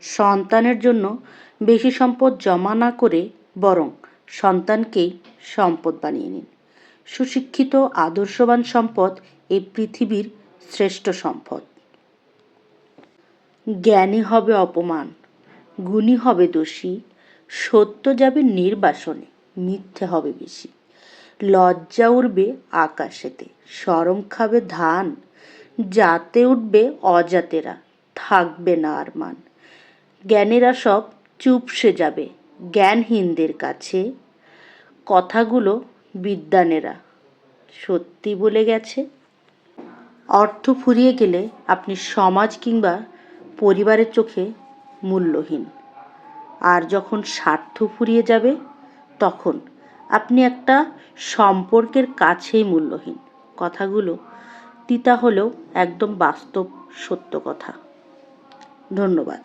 সন্তানের জন্য বেশি সম্পদ জমা না করে বরং সন্তানকেই সম্পদ বানিয়ে নিন। সুশিক্ষিত আদর্শবান সম্পদ এই পৃথিবীর শ্রেষ্ঠ সম্পদ। জ্ঞানী হবে অপমান, গুণী হবে দোষী, সত্য যাবে নির্বাসনে, মিথ্যে হবে বেশি। লজ্জা উড়বে আকাশেতে, শরম খাবে ধান, জাতে উঠবে অজাতেরা, থাকবে না আর মান। জ্ঞানীরা সব চুপসে যাবে জ্ঞানহীনদের কাছে, কথাগুলো বিদ্বানেরা সত্যি বলে গেছে। অর্থ ফুরিয়ে গেলে আপনি সমাজ কিংবা পরিবারের চোখে মূল্যহীন, আর যখন স্বার্থ ফুরিয়ে যাবে তখন আপনি একটা সম্পর্কের কাছেই মূল্যহীন। কথাগুলো তিতা হলেও একদম বাস্তব সত্য কথা। ধন্যবাদ।